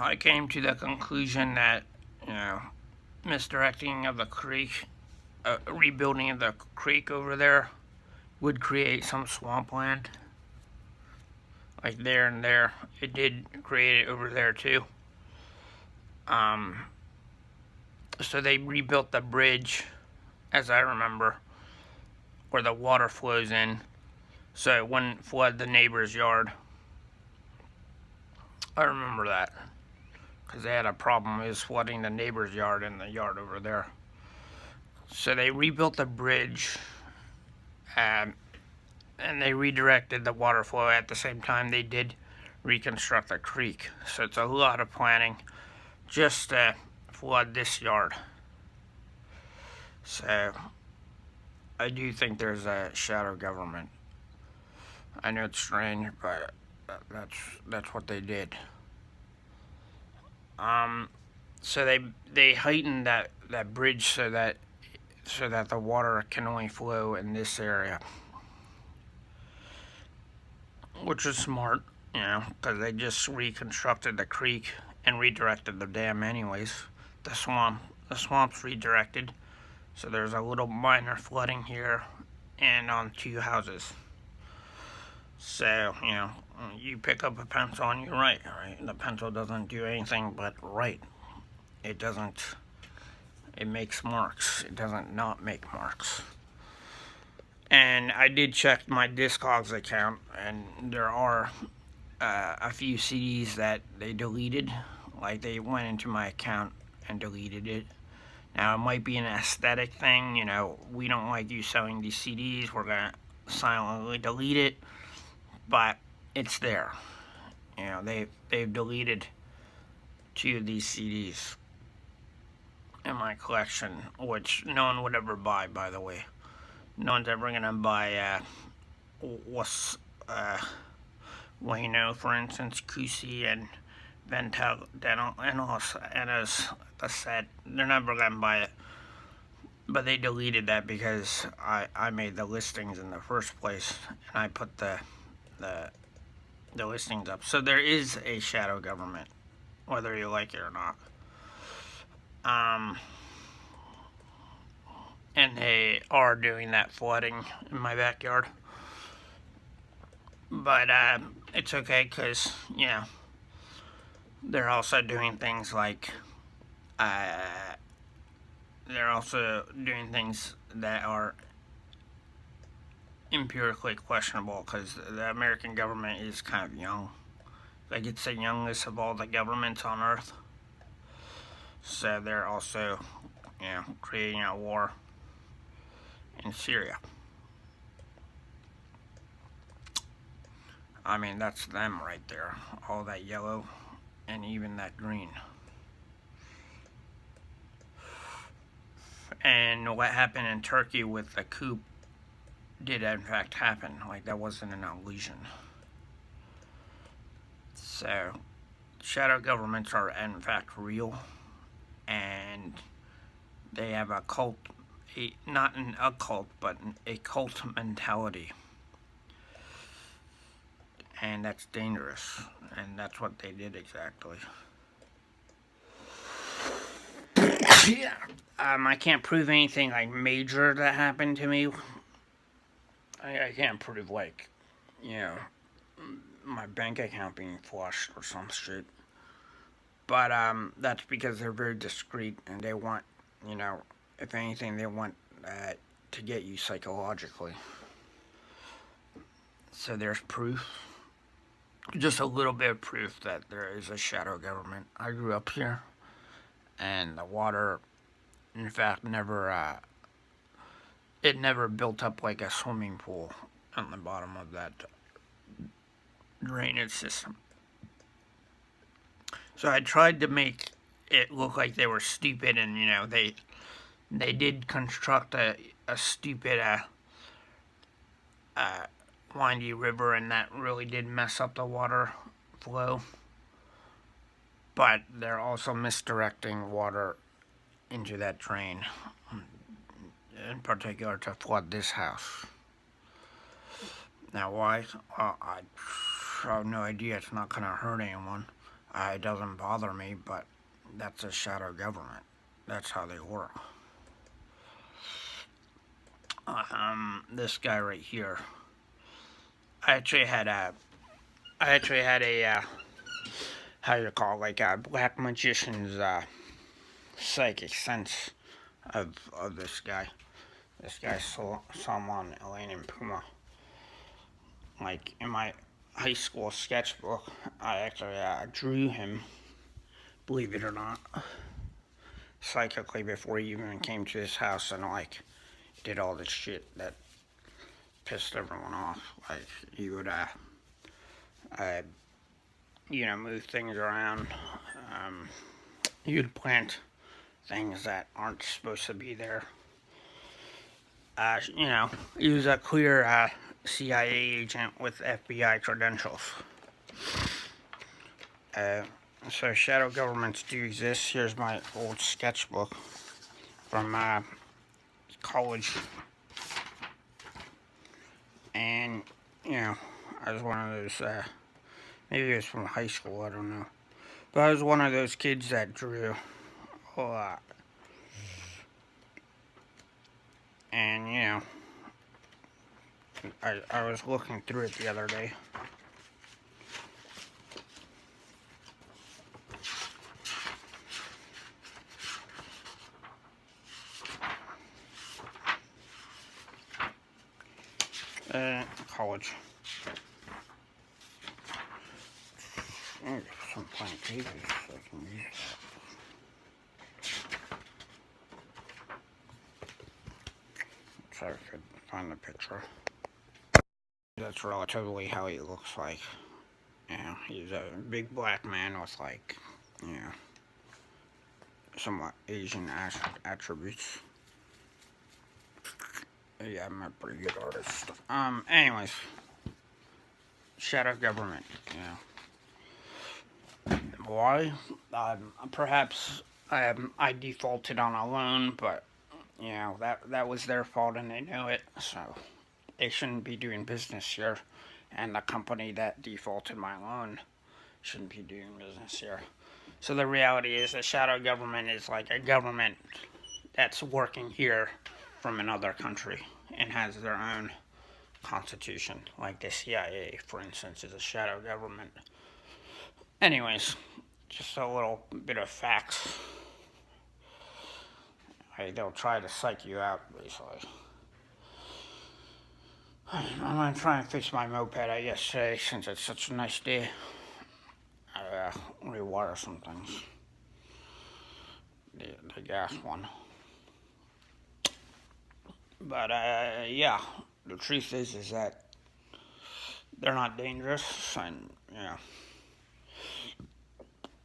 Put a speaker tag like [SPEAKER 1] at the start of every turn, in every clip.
[SPEAKER 1] I came to the conclusion that, misdirecting of the creek, rebuilding of the creek over there would create some swampland. Like there and there. It did create it over there too. So they rebuilt the bridge, as I remember, where the water flows in, so it wouldn't flood the neighbor's yard. I remember that, because they had a problem with flooding the neighbor's yard and the yard over there. So they rebuilt the bridge, and they redirected the water flow at the same time they did reconstruct the creek. So it's a lot of planning just to flood this yard. So I do think there's a shadow government. I know it's strange, but that's what they did. So they heightened that bridge so that the water can only flow in this area, which is smart, because they just reconstructed the creek and redirected the dam anyways. The swamp's redirected, so there's a little minor flooding here and on 2 houses. So, you pick up a pencil and you write, right? The pencil doesn't do anything but write. It makes marks. It doesn't not make marks. And I did check my Discogs account, and there are a few CDs that they deleted. Like, they went into my account and deleted it. Now, it might be an aesthetic thing, we don't like you selling these CDs, we're gonna silently delete it, but it's there. They've deleted 2 of these CDs in my collection, which no one would ever buy, by the way. No one's ever gonna buy, Wayno, for instance, Kusi, and Ventel, and as I said, they're never gonna buy it. But they deleted that because I made the listings in the first place, and I put the listings up. So there is a shadow government, whether you like it or not. And they are doing that flooding in my backyard. But it's okay, because, they're also doing things like, they're also doing things that are empirically questionable, because the American government is kind of young. Like, it's the youngest of all the governments on Earth. So they're also, creating a war in Syria. I mean, that's them right there. All that yellow and even that green. And what happened in Turkey with the coup did in fact happen. Like, that wasn't an illusion. So, shadow governments are in fact real, and they have a cult, not an occult, but a cult mentality. And that's dangerous, and that's what they did exactly. Yeah. I can't prove anything like major that happened to me. I can't prove, like, my bank account being flushed or some shit. But that's because they're very discreet, and they want, if anything, they want to get you psychologically. So there's proof. Just a little bit of proof that there is a shadow government. I grew up here, and the water, in fact, never built up like a swimming pool on the bottom of that drainage system. So I tried to make it look like they were stupid, and they did construct a stupid windy river, and that really did mess up the water flow. But they're also misdirecting water into that drain, in particular to flood this house. Now, why? I have no idea. It's not going to hurt anyone. It doesn't bother me, but that's a shadow government. That's how they work. This guy right here. I actually had a, how you call it, like a black magician's psychic sense of this guy. This guy saw someone, Elaine and Puma. Like in my high school sketchbook, I actually drew him, believe it or not, psychically before he even came to this house, and like did all this shit that pissed everyone off. Like he would move things around. He would plant things that aren't supposed to be there. He was a clear CIA agent with FBI credentials. So shadow governments do exist. Here's my old sketchbook from college. And, I was one of those, maybe it was from high school, I don't know. But I was one of those kids that drew a lot. And, I was looking through it the other day. College. Some blank pages so I can use that. So I could find the picture. That's relatively how he looks like. He's a big black man with like, somewhat Asian attributes. Yeah, I'm a pretty good artist. Anyways, shadow government. Why? Perhaps I defaulted on a loan, but that was their fault and they know it. So they shouldn't be doing business here, and the company that defaulted my loan shouldn't be doing business here. So the reality is, the shadow government is like a government that's working here from another country and has their own constitution, like the CIA, for instance, is a shadow government. Anyways, just a little bit of facts. They'll try to psych you out, basically. I'm gonna try and fix my moped out yesterday since it's such a nice day. I rewire some things. The gas one. But yeah, the truth is that they're not dangerous, and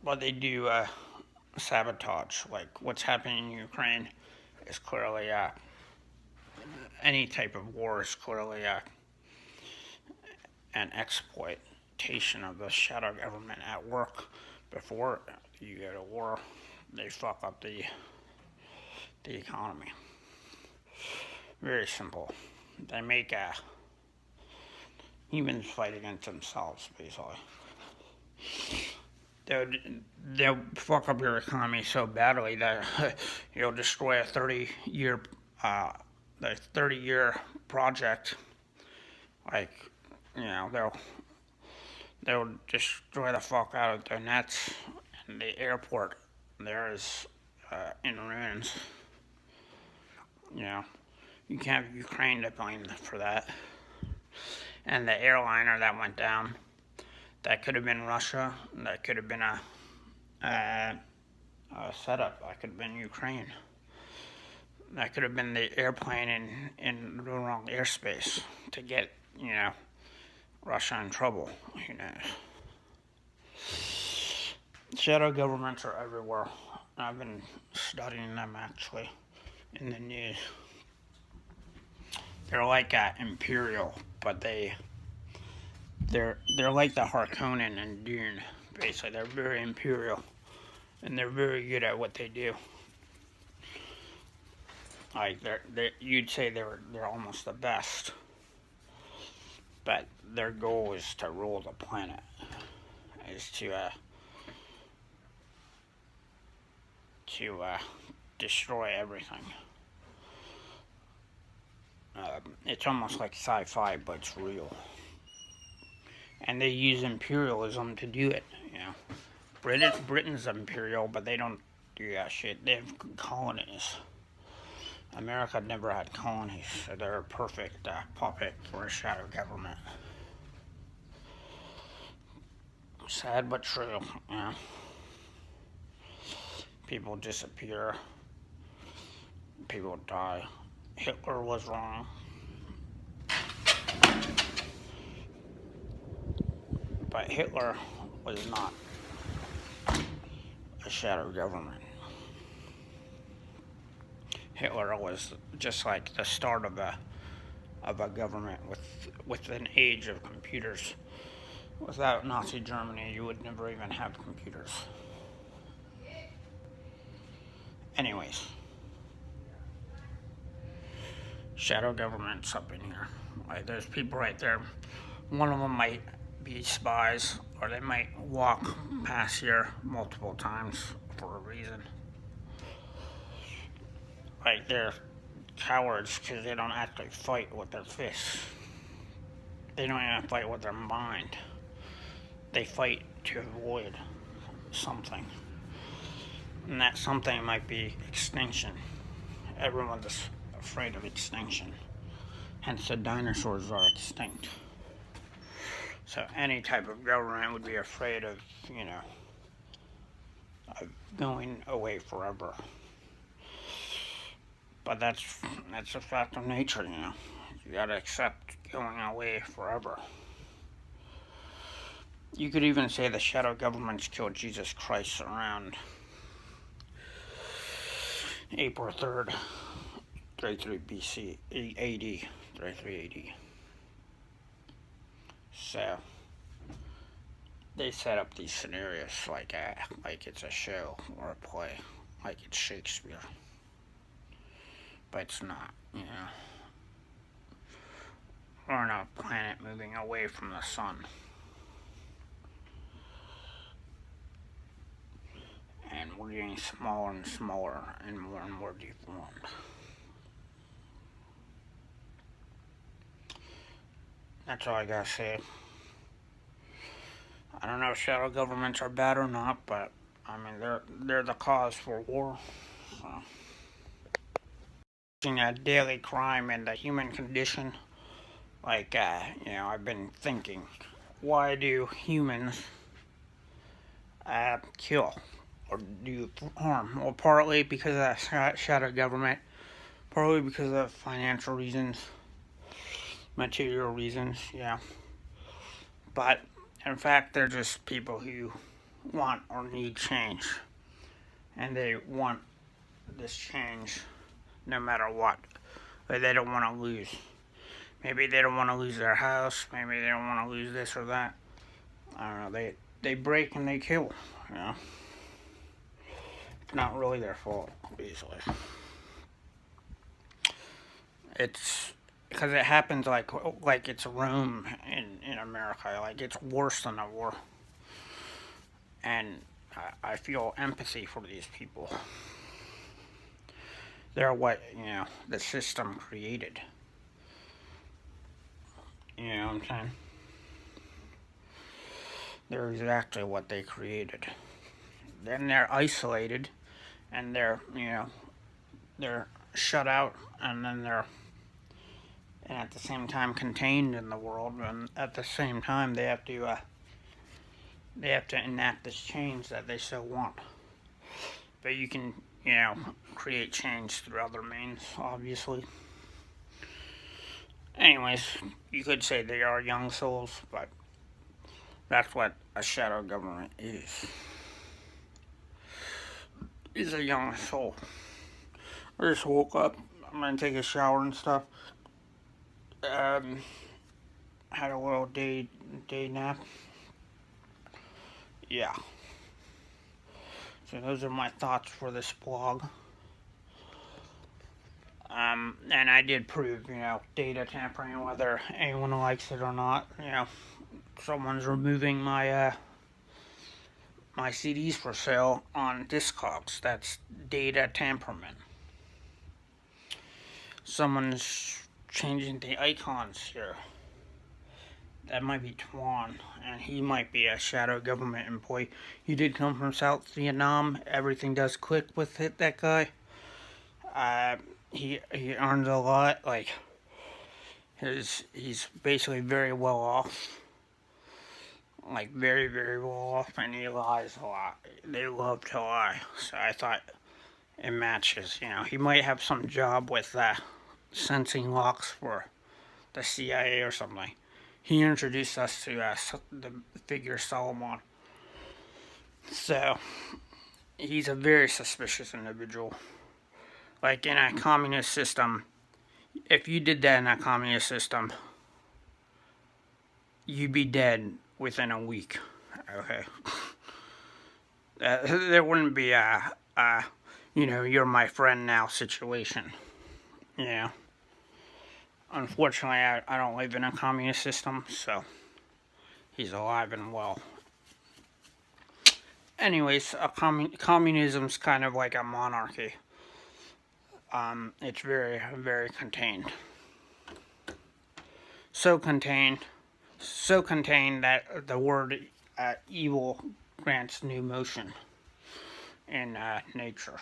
[SPEAKER 1] but they do sabotage. Like what's happening in Ukraine is clearly any type of war is clearly an exploitation of the shadow government at work. Before you go to war, they fuck up the economy. Very simple. They make humans fight against themselves, basically. They'll fuck up your economy so badly that you'll destroy a 30-year project. Like, they'll destroy the fuck out of Donetsk, and the airport there is in ruins. You can't have Ukraine to blame for that. And the airliner that went down, that could have been Russia. That could have been a setup. That could have been Ukraine. That could have been the airplane in the wrong airspace to get, Russia in trouble. Shadow governments are everywhere. I've been studying them actually in the news. They're like Imperial, but they're like the Harkonnen and Dune. Basically, they're very Imperial, and they're very good at what they do. Like you'd say they're almost the best, but their goal is to rule the planet, is to to destroy everything. It's almost like sci-fi, but it's real. And they use imperialism to do it, you know. Britain's imperial, but they don't do that shit. They have colonies. America never had colonies, so they're a perfect puppet for a shadow government. Sad but true, you know. People disappear. People die. Hitler was wrong. But Hitler was not a shadow government. Hitler was just like the start of a government with an age of computers. Without Nazi Germany, you would never even have computers. Anyways, shadow government's up in here. Like, there's people right there. One of them might be spies, or they might walk past here multiple times for a reason. Like, they're cowards because they don't actually fight with their fists. They don't even fight with their mind. They fight to avoid something. And that something might be extinction. Everyone's afraid of extinction. Hence the dinosaurs are extinct. So any type of government would be afraid of, you know, of going away forever. But that's a fact of nature, you know. You gotta accept going away forever. You could even say the shadow governments killed Jesus Christ around April 3rd, 33 BC, AD, 33 AD. So, they set up these scenarios like it's a show or a play, like it's Shakespeare. But it's not, you know. We're on a planet moving away from the sun. And we're getting smaller and smaller and more deformed. That's all I gotta say. I don't know if shadow governments are bad or not, but I mean they're the cause for war. So, that daily crime and the human condition, like you know, I've been thinking, why do humans kill or do harm? Well, partly because of that shadow government, partly because of financial reasons, material reasons, yeah. But in fact, they're just people who want or need change, and they want this change no matter what. But they don't want to lose. Maybe they don't want to lose their house. Maybe they don't want to lose this or that. I don't know. They break and they kill. You know, it's not really their fault, obviously. It's because it happens like it's Rome in America. Like, it's worse than a war. And I feel empathy for these people. They're what, you know, the system created. You know what I'm saying? They're exactly what they created. Then they're isolated, and they're, you know, they're shut out, and then they're at the same time contained in the world, and at the same time they have to enact this change that they so want. But you can, you know, create change through other means, obviously. Anyways, you could say they are young souls, but that's what a shadow government is. Is a young soul. I just woke up. I'm gonna take a shower and stuff. Had a little day nap. Yeah. So those are my thoughts for this blog. And I did prove, you know, data tampering, whether anyone likes it or not. You know, someone's removing my my CDs for sale on Discogs. That's data tamperment. Someone's changing the icons here. That might be Twan, and he might be a shadow government employee. He did come from South Vietnam. Everything does click with it, that guy. He earns a lot. Like, he's basically very well off. Like, very, very well off, and he lies a lot. They love to lie. So I thought it matches. You know, he might have some job with sensing locks for the CIA or something. He introduced us to the figure Solomon. So, he's a very suspicious individual. Like, in a communist system, if you did that in a communist system, you'd be dead within a week. Okay? There wouldn't be you're my friend now situation. You know? Unfortunately, I don't live in a communist system, so he's alive and well. Anyways, communism's kind of like a monarchy. It's very, very contained. So contained that the word evil grants new motion in nature.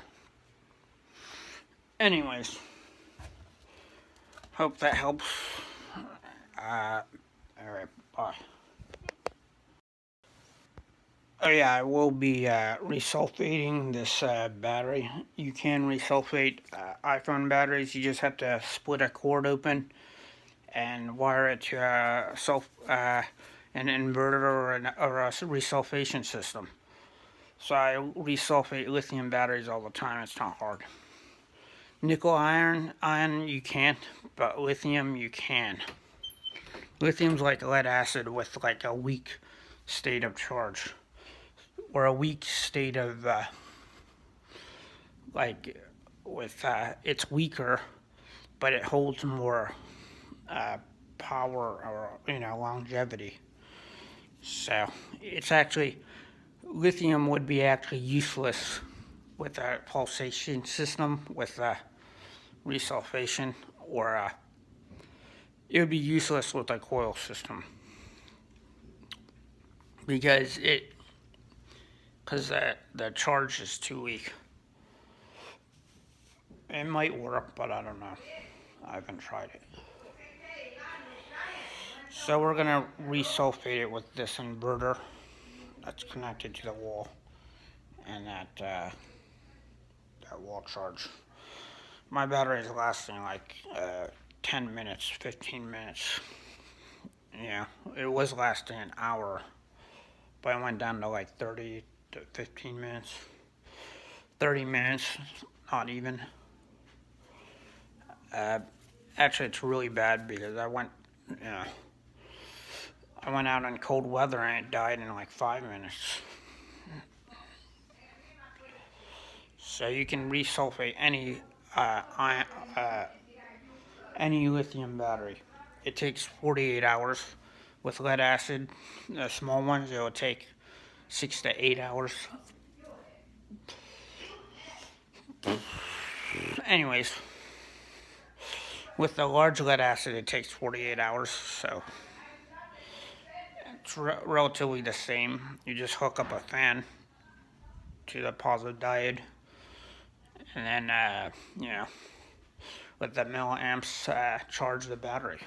[SPEAKER 1] Anyways. Hope that helps. Alright, bye. Oh yeah, I will be resulfating this battery. You can resulfate iPhone batteries. You just have to split a cord open and wire it to an inverter or a resulfation system. So I resulfate lithium batteries all the time. It's not hard. Nickel iron you can't, but lithium you can. Lithium's like lead acid with like a weak state of charge, or a weak state of it's weaker, but it holds more power or longevity. So it's actually, lithium would be actually useless with a pulsation system, with resulfation, or it would be useless with a coil system, because the charge is too weak. It might work, but I don't know. I haven't tried it. So we're gonna resulfate it with this inverter that's connected to the wall, and that wall charge. My battery is lasting like 10 minutes, 15 minutes. Yeah, it was lasting an hour, but I went down to like 30 to 15 minutes. 30 minutes, not even. Actually, it's really bad because I went out in cold weather and it died in like 5 minutes. So you can resulfate any lithium battery. It takes 48 hours. With lead acid, the small ones, it will take 6 to 8 hours. Anyways, with the large lead acid, it takes 48 hours, so it's relatively the same. You just hook up a fan to the positive diode, and then, with the milliamps, charge the battery.